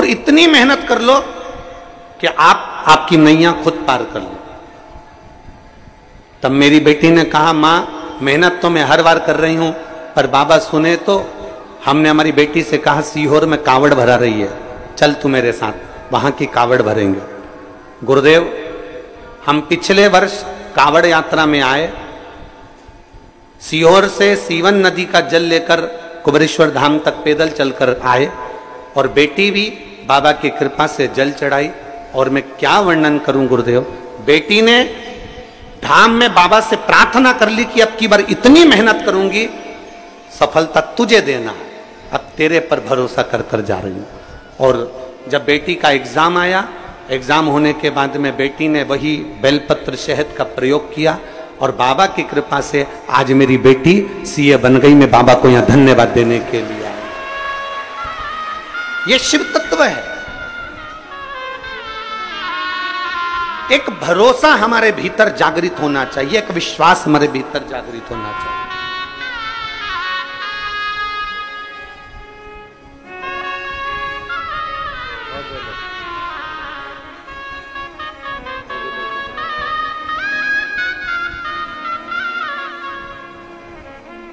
इतनी मेहनत कर लो कि आप आपकी नैया खुद पार कर लो। तब मेरी बेटी ने कहा, मां मेहनत तो मैं हर बार कर रही हूं, पर बाबा सुने तो। हमने हमारी बेटी से कहा, सीहोर में कावड़ भरा रही है, चल तू मेरे साथ, वहां की कावड़ भरेंगे। गुरुदेव, हम पिछले वर्ष कावड़ यात्रा में आए, सीहोर से सीवन नदी का जल लेकर कुबेरेश्वर धाम तक पैदल चलकर आए, और बेटी भी बाबा की कृपा से जल चढ़ाई। और मैं क्या वर्णन करूं गुरुदेव, बेटी ने धाम में बाबा से प्रार्थना कर ली कि अब की बार इतनी मेहनत करूंगी, सफलता तुझे देना, अब तेरे पर भरोसा कर कर जा रही हूं। और जब बेटी का एग्जाम आया, एग्जाम होने के बाद में बेटी ने वही बेलपत्र शहद का प्रयोग किया, और बाबा की कृपा से आज मेरी बेटी सीए बन गई। मैं बाबा को यहां धन्यवाद देने के लिए आया। यह शिव तत्व है। एक भरोसा हमारे भीतर जागृत होना चाहिए, एक विश्वास हमारे भीतर जागृत होना चाहिए।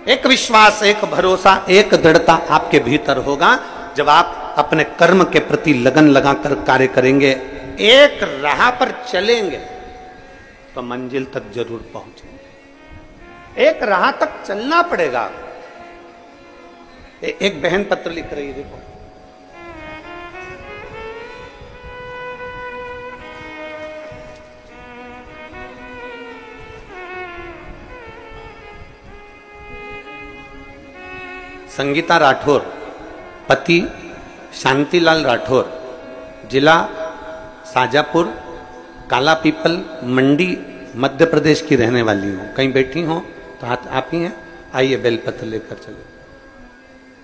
एक विश्वास, एक भरोसा, एक दृढ़ता आपके भीतर होगा जब आप अपने कर्म के प्रति लगन लगाकर कार्य करेंगे, एक राह पर चलेंगे तो मंजिल तक जरूर पहुंचेंगे। एक राह तक चलना पड़ेगा। एक बहन पत्र लिख रही है, देखो। संगीता राठौर, पति शांतिलाल राठौर, जिला साजापुर, काला पीपल मंडी, मध्य प्रदेश की रहने वाली हूं। कहीं बैठी हो तो आप ही हैं, आइए बेलपत्र लेकर चलो।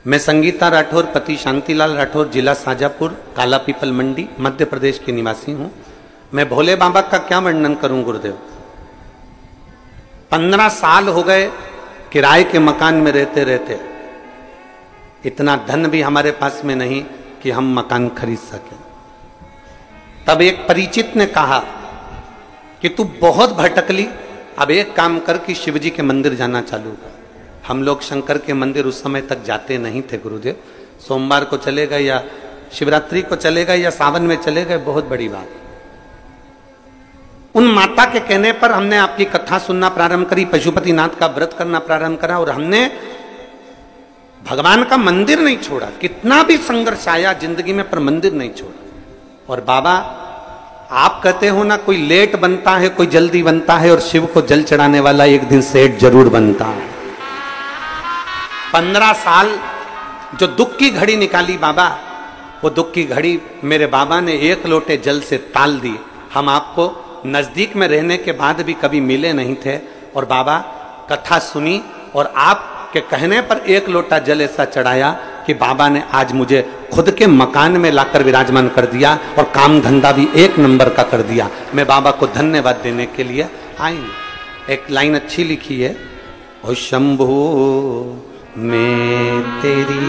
मैं संगीता राठौर, पति शांतिलाल राठौर, जिला साजापुर, काला पीपल मंडी, मध्य प्रदेश की निवासी हूं। मैं भोले बाबा का क्या वर्णन करूं गुरुदेव। 15 साल हो गए किराए के मकान में रहते रहते, इतना धन भी हमारे पास में नहीं कि हम मकान खरीद सके। तब एक परिचित ने कहा कि तू बहुत भटकली, अब एक काम कर कि शिवजी के मंदिर जाना चालू कर। हम लोग शंकर के मंदिर उस समय तक जाते नहीं थे गुरुदेव। सोमवार को चले गए या शिवरात्रि को चले गए या सावन में चले गए, बहुत बड़ी बात। उन माता के कहने पर हमने आपकी कथा सुनना प्रारंभ करी, पशुपतिनाथ का व्रत करना प्रारंभ करा, और हमने भगवान का मंदिर नहीं छोड़ा। कितना भी संघर्ष आया जिंदगी में, पर मंदिर नहीं छोड़ा। और बाबा, आप कहते हो ना, कोई लेट बनता है, कोई जल्दी बनता है, और शिव को जल चढ़ाने वाला एक दिन सेठ जरूर बनता है। 15 साल जो दुख की घड़ी निकाली बाबा, वो दुख की घड़ी मेरे बाबा ने एक लोटे जल से ताल दी। हम आपको नजदीक में रहने के बाद भी कभी मिले नहीं थे, और बाबा कथा सुनी, और आप के कहने पर एक लोटा जल ऐसा चढ़ाया कि बाबा ने आज मुझे खुद के मकान में लाकर विराजमान कर दिया, और काम धंधा भी एक नंबर का कर दिया। मैं बाबा को धन्यवाद देने के लिए आई। एक लाइन अच्छी लिखी है, ओ शंभू मैं तेरी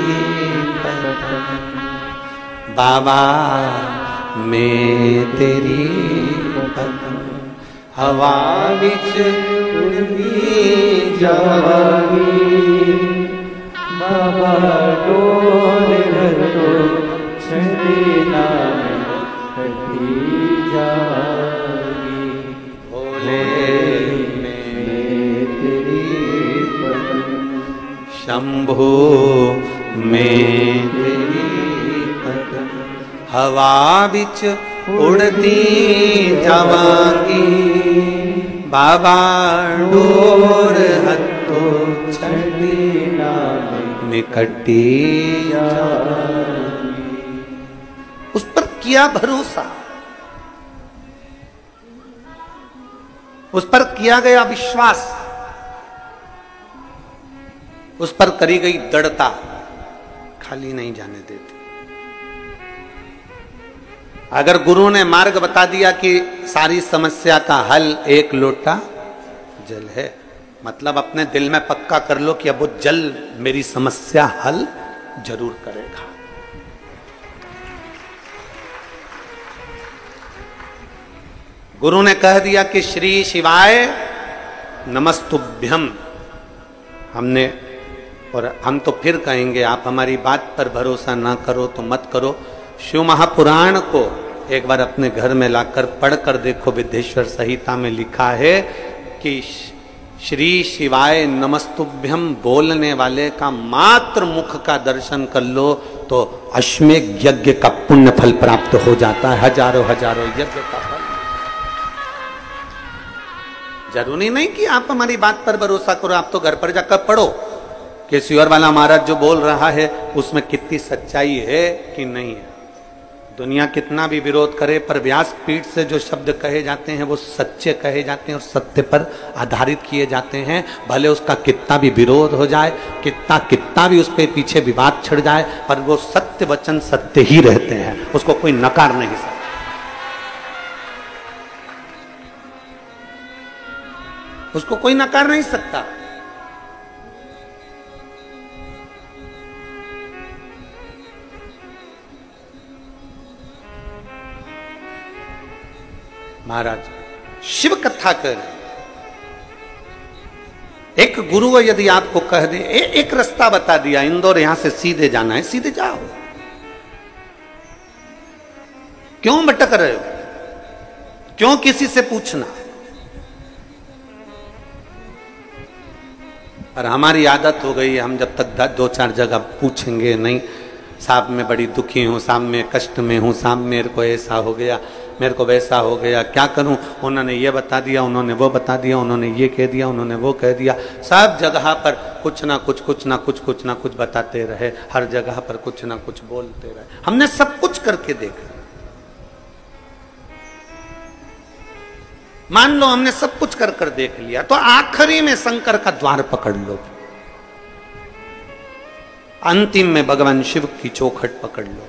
बाबा मैं तेरी हवा विच उड़ती जागी, बाबा डोले तो छड़ी नाम कटी जागी। भोले मैं तेरी पत्नी, शंभो मैं तेरी पत्नी, हवा बिच उड़ती जावांगी, बाबा डोर हथो छड़ी नाम कटी जागी। उस पर किया भरोसा, उस पर किया गया विश्वास, उस पर करी गई दृढ़ता खाली नहीं जाने देती। अगर गुरु ने मार्ग बता दिया कि सारी समस्या का हल एक लोटा जल है, मतलब अपने दिल में पक्का कर लो कि अब वो जल मेरी समस्या हल जरूर करेगा। गुरु ने कह दिया कि श्री शिवाय नमस्तुभ्यम, हमने, और हम तो फिर कहेंगे आप हमारी बात पर भरोसा ना करो तो मत करो। शिव महापुराण को एक बार अपने घर में लाकर पढ़कर देखो। विद्येश्वर संहिता में लिखा है कि श्री शिवाय नमस्तुभ्यम बोलने वाले का मात्र मुख का दर्शन कर लो तो अश्वमेध यज्ञ का पुण्य फल प्राप्त हो जाता है, हजारों हजारों यज्ञ का फल। जरूरी नहीं कि आप हमारी बात पर भरोसा करो, आप तो घर पर जाकर पढ़ो कि सियोर वाला महाराज जो बोल रहा है उसमें कितनी सच्चाई है कि नहीं है। दुनिया कितना भी विरोध करे पर व्यासपीठ से जो शब्द कहे जाते हैं वो सच्चे कहे जाते हैं और सत्य पर आधारित किए जाते हैं। भले उसका कितना भी विरोध हो जाए, कितना भी उस पे पीछे विवाद छिड़ जाए, पर वो सत्य वचन सत्य ही रहते हैं, उसको कोई नकार नहीं सकता। उसको कोई नकार नहीं सकता। महाराज शिव कथा कर, एक गुरु यदि आपको कह दे, एक रास्ता बता दिया, इंदौर यहां से सीधे जाना है, सीधे जाओ, क्यों भटक रहे हो, क्यों किसी से पूछना। पर हमारी आदत हो गई है, हम जब तक दो चार जगह पूछेंगे नहीं, साहब मैं बड़ी दुखी हूं, साहब मैं कष्ट में हूं, साहब मेरे को ऐसा हो गया, मेरे को वैसा हो गया, क्या करूं, उन्होंने ये बता दिया, उन्होंने वो बता दिया, उन्होंने ये कह दिया, उन्होंने वो कह दिया। सब जगह पर कुछ ना कुछ बताते रहे, हर जगह पर कुछ ना कुछ बोलते रहे। हमने सब कुछ करके देखा, मान लो हमने सब कुछ कर देख लिया, तो आखिरी में शंकर का द्वार पकड़ लो, अंतिम में भगवान शिव की चौखट पकड़ लो।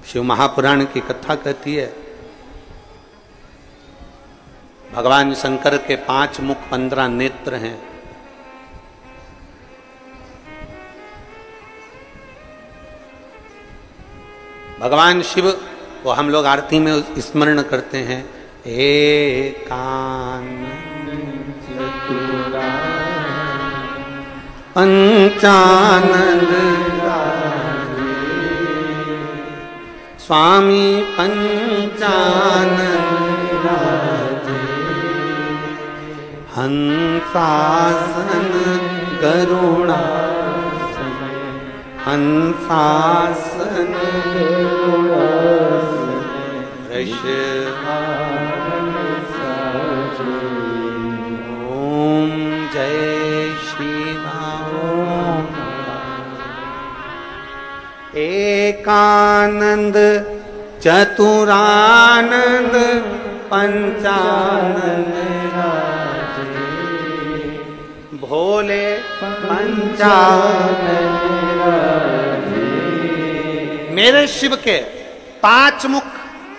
शिव महापुराण की कथा कहती है भगवान शंकर के 5 मुख 15 नेत्र हैं। भगवान शिव को हम लोग आरती में स्मरण करते हैं, पंचानंद स्वामी पंचानंद हंसासन करुणा हंसासन ओम जय शिवा ओम। एकानंद चतुरानंद पंचानंद भोले पंचानंद। मेरे शिव के 5 मुख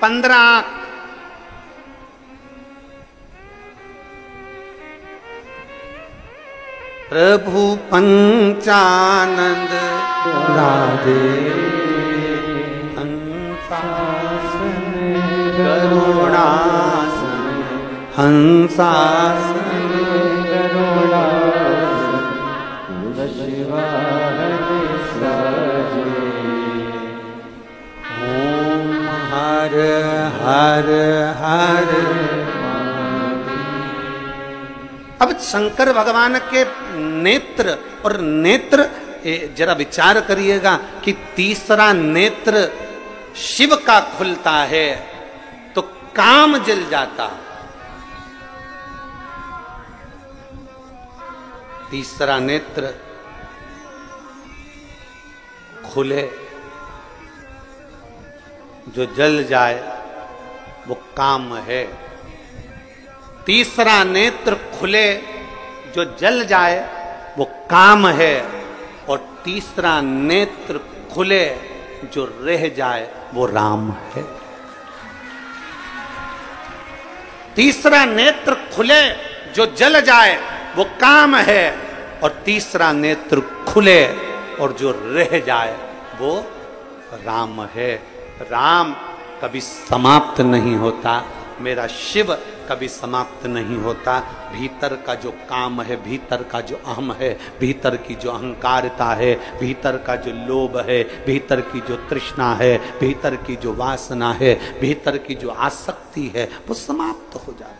15 आंख, प्रभु पंचानंद राधे हंसासन करुणासन हंसासन करुणासन ओम हर हर हर। अब शंकर भगवान के नेत्र, और नेत्र जरा विचार करिएगा कि तीसरा नेत्र शिव का खुलता है तो काम जल जाता। तीसरा नेत्र खुले, जो जल जाए वो काम है। तीसरा नेत्र खुले, जो जल जाए वो काम है, और तीसरा नेत्र खुले जो रह जाए वो राम है। तीसरा नेत्र खुले जो जल जाए वो काम है, और तीसरा नेत्र खुले और जो रह जाए वो राम है। राम कभी समाप्त नहीं होता, मेरा शिव कभी समाप्त नहीं होता। भीतर का जो काम है, भीतर का जो अहम है, भीतर की जो अहंकारता है, भीतर का जो लोभ है, भीतर की जो तृष्णा है, भीतर की जो वासना है, भीतर की जो आसक्ति है, वो समाप्त हो जाती है।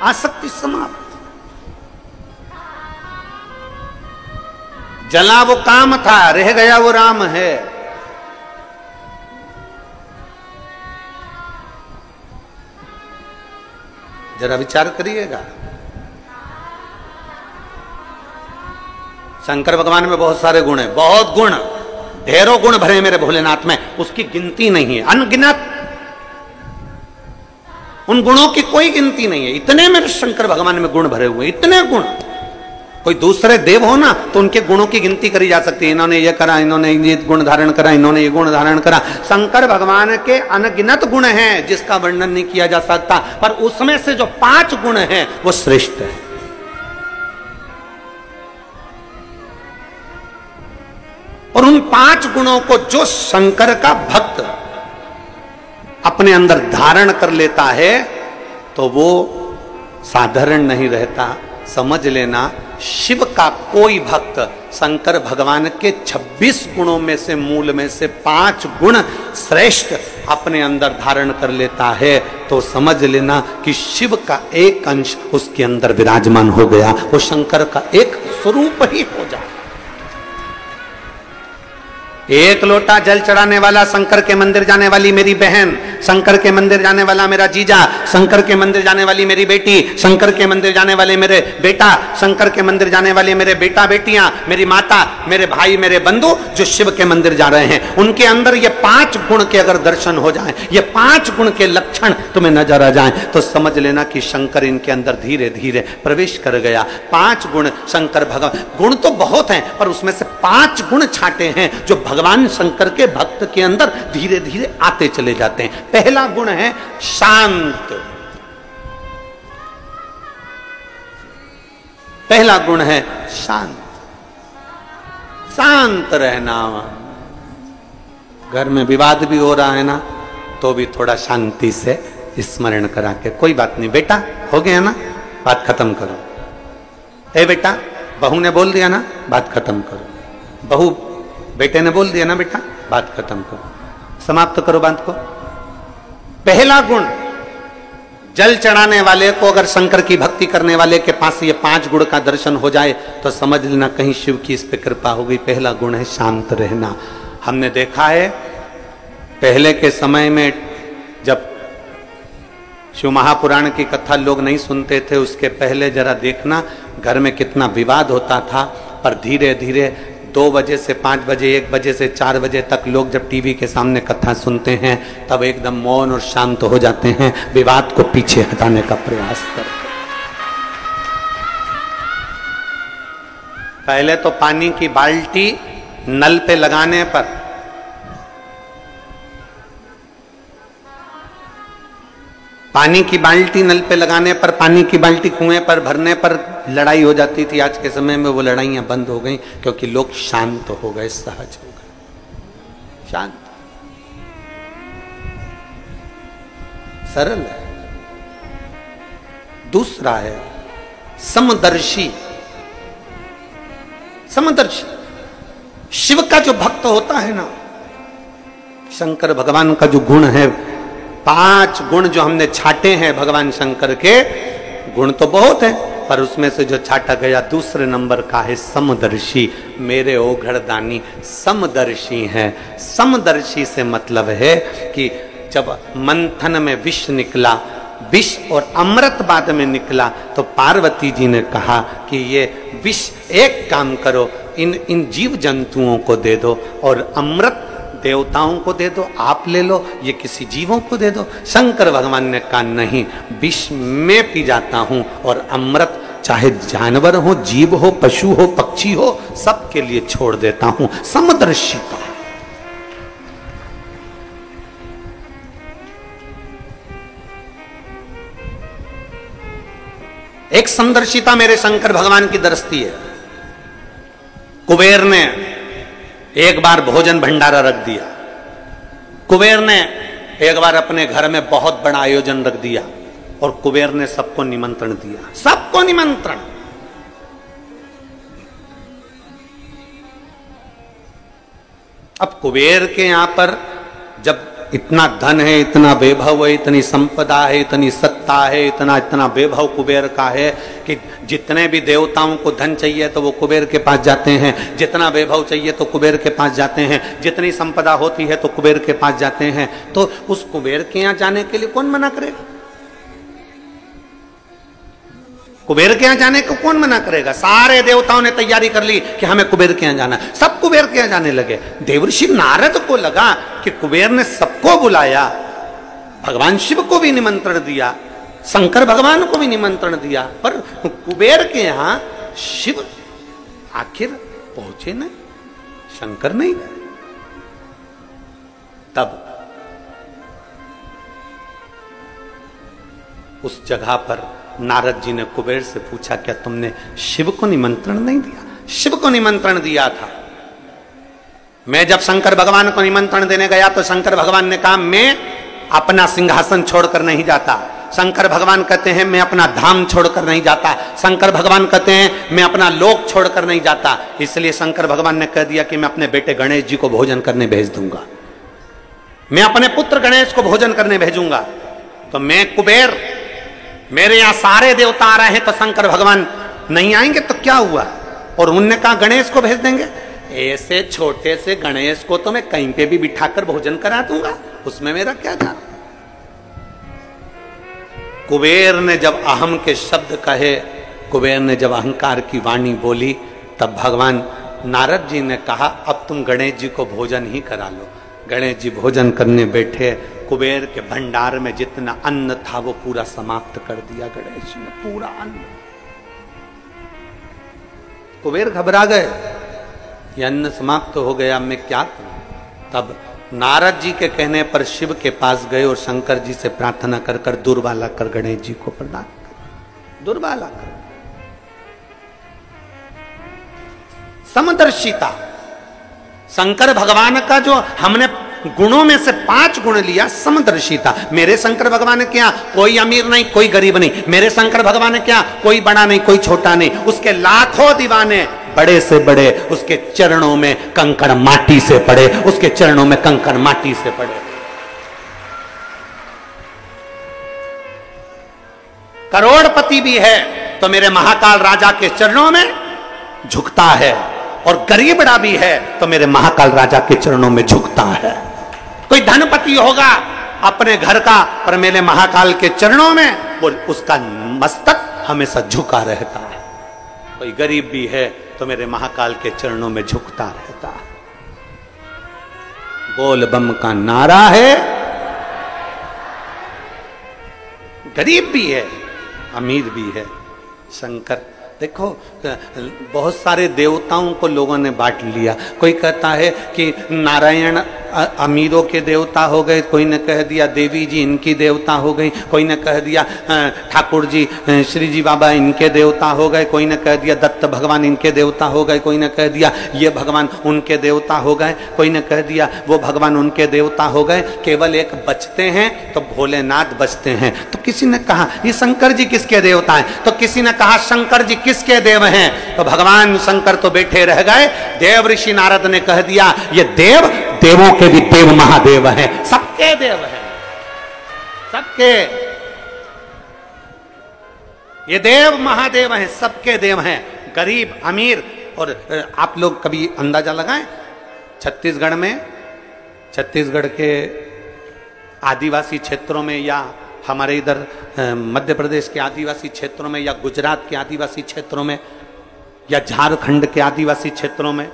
आसक्ति समाप्त। जला वो काम था, रह गया वो राम है। जरा विचार करिएगा। शंकर भगवान में बहुत सारे गुण हैं, बहुत गुण, ढेरों गुण भरे मेरे भोलेनाथ में, उसकी गिनती नहीं है, अनगिनत। उन गुणों की कोई गिनती नहीं है। इतने मेरे शंकर भगवान में गुण भरे हुए, इतने गुण। कोई दूसरे देव हो ना तो उनके गुणों की गिनती करी जा सकती है, इन्होंने ये करा, इन्होंने ये गुण धारण करा, इन्होंने ये गुण धारण करा। शंकर भगवान के अनगिनत गुण हैं जिसका वर्णन नहीं किया जा सकता, पर उसमें से जो 5 गुण हैं वो श्रेष्ठ है। और उन 5 गुणों को जो शंकर का भक्त अपने अंदर धारण कर लेता है तो वो साधारण नहीं रहता। समझ लेना, शिव का कोई भक्त शंकर भगवान के 26 गुणों में से, मूल में से 5 गुण श्रेष्ठ अपने अंदर धारण कर लेता है तो समझ लेना कि शिव का एक अंश उसके अंदर विराजमान हो गया, वो शंकर का एक स्वरूप ही हो जाए। एक लोटा जल चढ़ाने वाला शंकर के मंदिर जाने वाली मेरी बहन, शंकर के मंदिर जाने वाला मेरा जीजा, शंकर के मंदिर जाने वाली मेरी बेटी, शंकर के मंदिर जाने वाले मेरे बेटा, शंकर के मंदिर जाने वाले मेरे बेटा बेटियां, मेरी माता, मेरे भाई, मेरे बंधु जो शिव के मंदिर जा रहे हैं, उनके अंदर ये 5 गुण के अगर दर्शन हो जाएं, ये 5 गुण के लक्षण तुम्हें नजर आ जाएं तो समझ लेना कि शंकर इनके अंदर धीरे धीरे प्रवेश कर गया। 5 गुण शंकर भगवान, गुण तो बहुत हैं पर उसमें से 5 गुण छाटे हैं जो भगवान शंकर के भक्त के अंदर धीरे धीरे आते चले जाते हैं। पहला गुण है शांत। पहला गुण है शांत, शांत रहना। घर में विवाद भी हो रहा है ना तो भी थोड़ा शांति से स्मरण करा के, कोई बात नहीं बेटा, हो गया ना, बात खत्म करो। ए बेटा, बहू ने बोल दिया ना, बात खत्म करो। बहू बेटे ने बोल दिया ना बेटा, बात खत्म करो, समाप्त करो बात को। पहला गुण, जल चढ़ाने वाले को अगर शंकर की भक्ति करने वाले के पास ये 5 गुण का दर्शन हो जाए तो समझ लेना कहीं शिव की इस पे कृपा हो गई। पहला गुण है शांत रहना। हमने देखा है पहले के समय में जब शिव महापुराण की कथा लोग नहीं सुनते थे, उसके पहले जरा देखना घर में कितना विवाद होता था, पर धीरे धीरे 2 बजे से 5 बजे, 1 बजे से 4 बजे तक लोग जब टीवी के सामने कथा सुनते हैं तब एकदम मौन और शांत हो जाते हैं, विवाद को पीछे हटाने का प्रयास करते हैं। पहले तो पानी की बाल्टी नल पे लगाने पर, पानी की बाल्टी नल पे लगाने पर, पानी की बाल्टी कुएं पर भरने पर लड़ाई हो जाती थी। आज के समय में वो लड़ाइयां बंद हो गई क्योंकि लोग शांत हो गए, सहज हो गए। शांत, सरल है। दूसरा है समदर्शी। समदर्शी शिव का जो भक्त होता है ना, शंकर भगवान का जो गुण है, 5 गुण जो हमने छाटे हैं भगवान शंकर के, गुण तो बहुत है पर उसमें से जो छाटा गया दूसरे नंबर का है समदर्शी। मेरे ओघड़दानी समदर्शी हैं। समदर्शी से मतलब है कि जब मंथन में विष निकला, विष और अमृत बाद में निकला, तो पार्वती जी ने कहा कि ये विष एक काम करो, इन जीव जंतुओं को दे दो और अमृत देवताओं को दे दो, आप ले लो, ये किसी जीवों को दे दो। शंकर भगवान ने कहा नहीं, विष मैं पी जाता हूं और अमृत चाहे जानवर हो, जीव हो, पशु हो, पक्षी हो, सबके लिए छोड़ देता हूं। समदर्शिता। एक समदर्शिता मेरे शंकर भगवान की दृष्टि है। कुबेर ने एक बार भोजन भंडारा रख दिया। कुबेर ने एक बार अपने घर में बहुत बड़ा आयोजन रख दिया और कुबेर ने सबको निमंत्रण दिया, सबको निमंत्रण। अब कुबेर के यहां पर जब इतना धन है, इतना वैभव है, इतनी संपदा है, इतनी सत्ता है, इतना इतना वैभव कुबेर का है कि जितने भी देवताओं को धन चाहिए तो वो कुबेर के पास जाते हैं, जितना वैभव चाहिए तो कुबेर के पास जाते हैं, जितनी संपदा होती है तो कुबेर के पास जाते हैं। तो उस कुबेर के यहां जाने के लिए कौन मना करेगा? कुबेर के यहां जाने को कौन मना करेगा? सारे देवताओं ने तैयारी कर ली कि हमें कुबेर के यहां जाना, सब कुबेर के यहां जाने लगे। देवर्षि नारद को लगा कि कुबेर ने सबको बुलाया, भगवान शिव को भी निमंत्रण दिया, शंकर भगवान को भी निमंत्रण दिया, पर कुबेर के यहां शिव आखिर पहुंचे नहीं, शंकर नहीं गए। तब उस जगह पर नारद जी ने कुबेर से पूछा, क्या तुमने शिव को निमंत्रण नहीं दिया? शिव को निमंत्रण दिया था। मैं जब शंकर भगवान को निमंत्रण देने गया तो शंकर भगवान ने कहा मैं अपना सिंहासन छोड़कर नहीं जाता। शंकर भगवान कहते हैं मैं अपना धाम छोड़कर नहीं जाता। शंकर भगवान कहते हैं मैं अपना लोक छोड़कर नहीं जाता। इसलिए शंकर भगवान ने कह दिया कि मैं अपने बेटे गणेश जी को भोजन करने भेज दूंगा, मैं अपने पुत्र गणेश को भोजन करने भेजूंगा। तो मैं कुबेर, मेरे यहां सारे देवता आ रहे हैं तो शंकर भगवान नहीं आएंगे तो क्या हुआ? और उनने कहा गणेश को भेज देंगे। ऐसे छोटे से गणेश को तो मैं कहीं पे भी बिठाकर भोजन करा दूंगा, उसमें मेरा क्या जाना। कुबेर ने जब अहम के शब्द कहे, कुबेर ने जब अहंकार की वाणी बोली, तब भगवान नारद जी ने कहा अब तुम गणेश जी को भोजन ही करा लो। गणेश जी भोजन करने बैठे, कुबेर के भंडार में जितना अन्न था वो पूरा समाप्त कर दिया गणेश जी ने, पूरा अन्न। कुबेर घबरा गए, ये अन्न समाप्त हो गया, मैं क्या करूं? तब नारद जी के कहने पर शिव के पास गए और शंकर जी से प्रार्थना कर कर दुर्वा कर गणेश जी को प्रदान कर, दुर्वा कर। समदर्शिता, शंकर भगवान का जो हमने गुणों में से 5 गुण लिया, समदर्शिता। मेरे शंकर भगवान क्या कोई अमीर नहीं, कोई गरीब नहीं। मेरे शंकर भगवान क्या कोई बड़ा नहीं, कोई छोटा नहीं। उसके लाखों दीवाने, बड़े से बड़े, उसके चरणों में कंकड़ माटी से पड़े, उसके चरणों में कंकड़ माटी से पड़े। करोड़पति भी है तो मेरे महाकाल राजा के चरणों में झुकता है, और गरीबड़ा भी है तो मेरे महाकाल राजा के चरणों में झुकता है। कोई धनपति होगा अपने घर का, पर मेरे महाकाल के चरणों में वो उसका मस्तक हमेशा झुका रहता है। कोई गरीब भी है तो मेरे महाकाल के चरणों में झुकता रहता है। बोल बम का नारा है। गरीब भी है, अमीर भी है। शंकर देखो, बहुत सारे देवताओं को लोगों ने बांट लिया। कोई कहता है कि नारायण अमीरों के देवता हो गए, कोई ने कह दिया देवी जी इनकी देवता हो गई, कोई ने कह दिया ठाकुर जी श्री जी बाबा इनके देवता हो गए, कोई ने कह दिया दत्त भगवान इनके देवता हो गए, कोई ने कह दिया ये भगवान उनके देवता हो गए, कोई ने कह दिया वो भगवान उनके देवता हो गए। केवल एक बचते हैं तो भोलेनाथ बचते हैं। तो किसी ने कहा ये शंकर जी किसके देवता हैं, तो किसी ने कहा शंकर जी किसके देव हैं, तो भगवान शंकर तो बैठे रह गए। देव ऋषि नारद ने कह दिया ये देव देवों के भी देव महादेव हैं, सबके देव हैं, सबके ये देव महादेव हैं, सबके देव हैं, गरीब अमीर। और आप लोग कभी अंदाजा लगाएं, छत्तीसगढ़ के आदिवासी क्षेत्रों में, या हमारे इधर मध्य प्रदेश के आदिवासी क्षेत्रों में, या गुजरात के आदिवासी क्षेत्रों में, या झारखंड के आदिवासी क्षेत्रों में,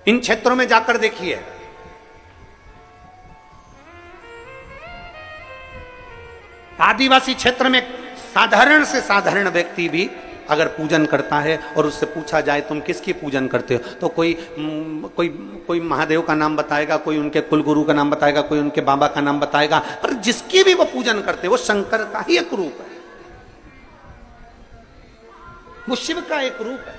इन क्षेत्रों में जाकर देखिए, आदिवासी क्षेत्र में साधारण से साधारण व्यक्ति भी अगर पूजन करता है और उससे पूछा जाए तुम किसकी पूजन करते हो, तो कोई महादेव का नाम बताएगा, कोई उनके कुलगुरु का नाम बताएगा, कोई उनके बाबा का नाम बताएगा, पर जिसकी भी वो पूजन करते हैं वो शंकर का ही एक रूप है, वो शिव का एक रूप है।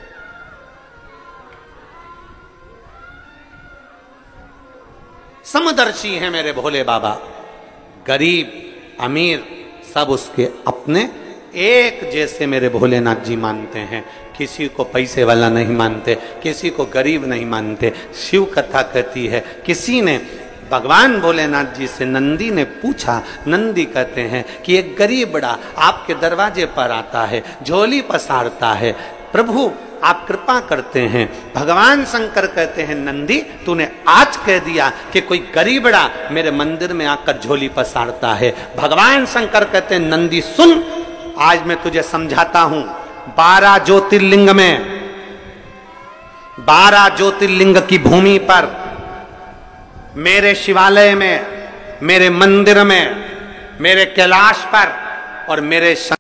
समदर्शी हैं मेरे भोले बाबा। गरीब अमीर सब उसके अपने एक जैसे मेरे भोलेनाथ जी मानते हैं। किसी को पैसे वाला नहीं मानते, किसी को गरीब नहीं मानते। शिव कथा कहती है, किसी ने भगवान भोलेनाथ जी से नंदी ने पूछा, नंदी कहते हैं कि एक गरीब बड़ा आपके दरवाजे पर आता है, झोली पसारता है, प्रभु आप कृपा करते हैं। भगवान शंकर कहते हैं, नंदी तूने आज कह दिया कि कोई गरीबड़ा मेरे मंदिर में आकर झोली पसारता है। भगवान शंकर कहते हैं, नंदी सुन, आज मैं तुझे समझाता हूं। 12 ज्योतिर्लिंग में, 12 ज्योतिर्लिंग की भूमि पर, मेरे शिवालय में, मेरे मंदिर में, मेरे कैलाश पर और मेरे